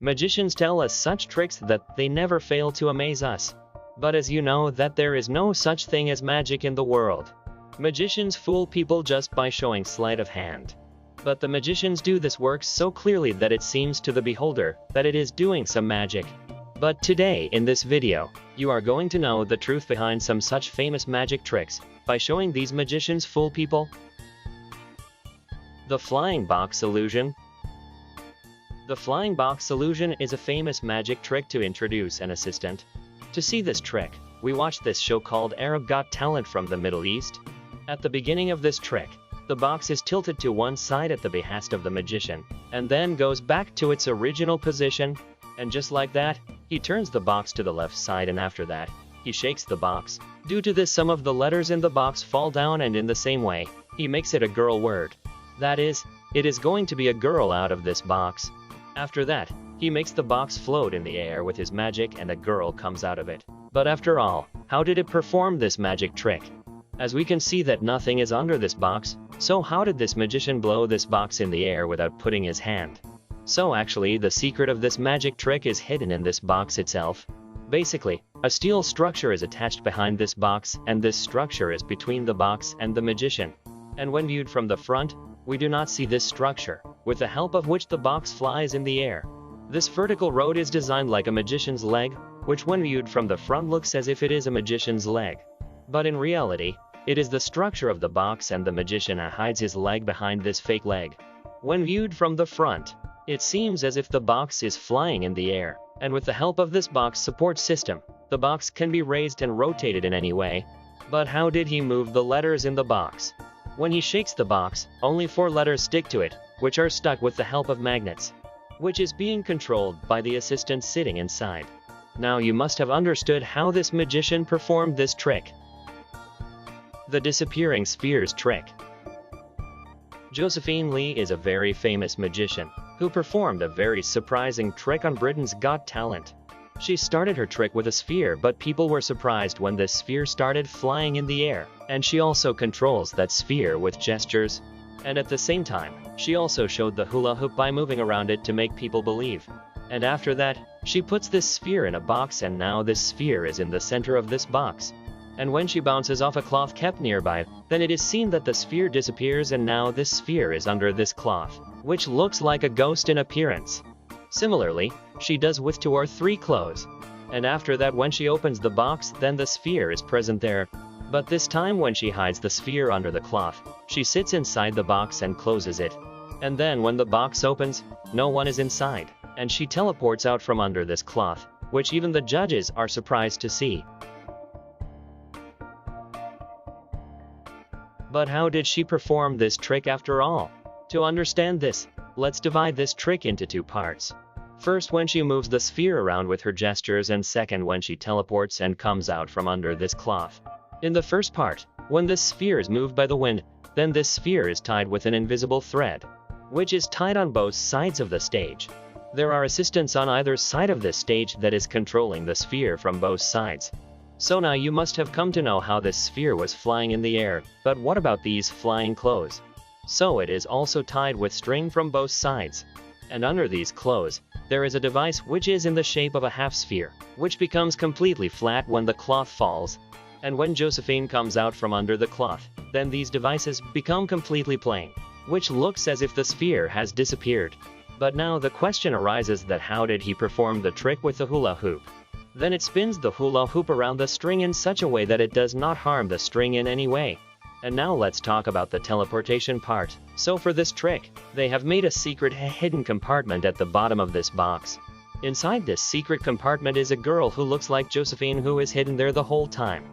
Magicians tell us such tricks that they never fail to amaze us. But as you know that there is no such thing as magic in the world. Magicians fool people just by showing sleight of hand. But the magicians do this work so clearly that it seems to the beholder that it is doing some magic. But today in this video, you are going to know the truth behind some such famous magic tricks by showing these magicians fool people. The flying box illusion. The flying box illusion is a famous magic trick to introduce an assistant. To see this trick, we watched this show called Arab Got Talent from the Middle East. At the beginning of this trick, the box is tilted to one side at the behest of the magician, and then goes back to its original position, and just like that, he turns the box to the left side, and after that, he shakes the box. Due to this, some of the letters in the box fall down, and in the same way, he makes it a girl word. That is, it is going to be a girl out of this box. After that, he makes the box float in the air with his magic and a girl comes out of it. But after all, how did it perform this magic trick? As we can see that nothing is under this box, so how did this magician blow this box in the air without putting his hand? So actually the secret of this magic trick is hidden in this box itself. Basically, a steel structure is attached behind this box, and this structure is between the box and the magician. And when viewed from the front, we do not see this structure, with the help of which the box flies in the air. This vertical road is designed like a magician's leg, which when viewed from the front looks as if it is a magician's leg. But in reality, it is the structure of the box, and the magician hides his leg behind this fake leg. When viewed from the front, it seems as if the box is flying in the air, and with the help of this box support system, the box can be raised and rotated in any way. But how did he move the letters in the box? When he shakes the box, only 4 letters stick to it, which are stuck with the help of magnets, which is being controlled by the assistant sitting inside. Now you must have understood how this magician performed this trick. The disappearing spheres trick. Josephine Lee is a very famous magician who performed a very surprising trick on Britain's Got Talent. She started her trick with a sphere, but people were surprised when this sphere started flying in the air, and she also controls that sphere with gestures. And at the same time, she also showed the hula hoop by moving around it to make people believe. And after that, she puts this sphere in a box, and now this sphere is in the center of this box. And when she bounces off a cloth kept nearby, then it is seen that the sphere disappears, and now this sphere is under this cloth, which looks like a ghost in appearance. Similarly, she does with 2 or 3 clothes. And after that, when she opens the box, then the sphere is present there. But this time when she hides the sphere under the cloth, she sits inside the box and closes it. And then when the box opens, no one is inside, and she teleports out from under this cloth, which even the judges are surprised to see. But how did she perform this trick after all? To understand this, let's divide this trick into 2 parts. First, when she moves the sphere around with her gestures, and second, when she teleports and comes out from under this cloth. In the first part, when this sphere is moved by the wind, then this sphere is tied with an invisible thread, which is tied on both sides of the stage. There are assistants on either side of this stage that is controlling the sphere from both sides. So now you must have come to know how this sphere was flying in the air, but what about these flying clothes? So it is also tied with string from both sides. And under these clothes, there is a device which is in the shape of a half sphere, which becomes completely flat when the cloth falls. And when Josephine comes out from under the cloth, then these devices become completely plain, which looks as if the sphere has disappeared. But now the question arises that how did he perform the trick with the hula hoop? Then it spins the hula hoop around the string in such a way that it does not harm the string in any way. And now let's talk about the teleportation part. So for this trick, they have made a secret hidden compartment at the bottom of this box. Inside this secret compartment is a girl who looks like Josephine, who is hidden there the whole time.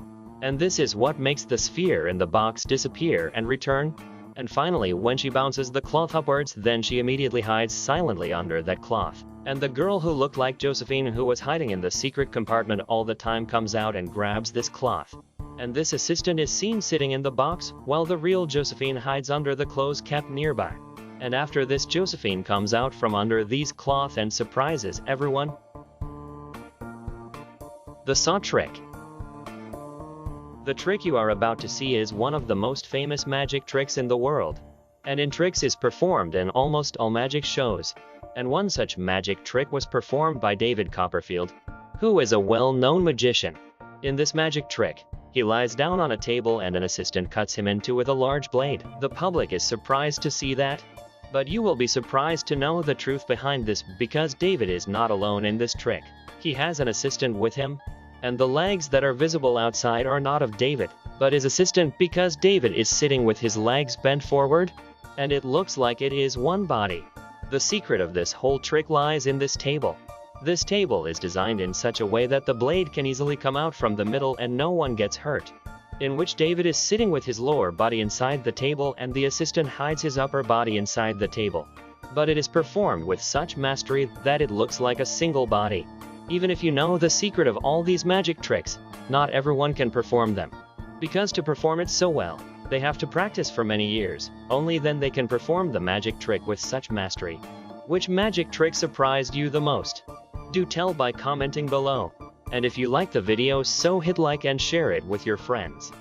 And this is what makes the sphere in the box disappear and return. And finally, when she bounces the cloth upwards, then she immediately hides silently under that cloth. And the girl who looked like Josephine, who was hiding in the secret compartment all the time, comes out and grabs this cloth. And this assistant is seen sitting in the box, while the real Josephine hides under the clothes kept nearby. And after this, Josephine comes out from under these cloth and surprises everyone. The saw trick. The trick you are about to see is one of the most famous magic tricks in the world. and in tricks is performed in almost all magic shows. And one such magic trick was performed by David Copperfield, who is a well-known magician. In this magic trick, he lies down on a table and an assistant cuts him into with a large blade. The public is surprised to see that, but you will be surprised to know the truth behind this, because David is not alone in this trick. He has an assistant with him, and the legs that are visible outside are not of David, but his assistant, because David is sitting with his legs bent forward, and it looks like it is one body. The secret of this whole trick lies in this table. This table is designed in such a way that the blade can easily come out from the middle and no one gets hurt, in which David is sitting with his lower body inside the table and the assistant hides his upper body inside the table. But it is performed with such mastery that it looks like a single body. Even if you know the secret of all these magic tricks, not everyone can perform them. Because to perform it so well, they have to practice for many years. Only then they can perform the magic trick with such mastery. Which magic trick surprised you the most? Do tell by commenting below. And if you like the video, so hit like and share it with your friends.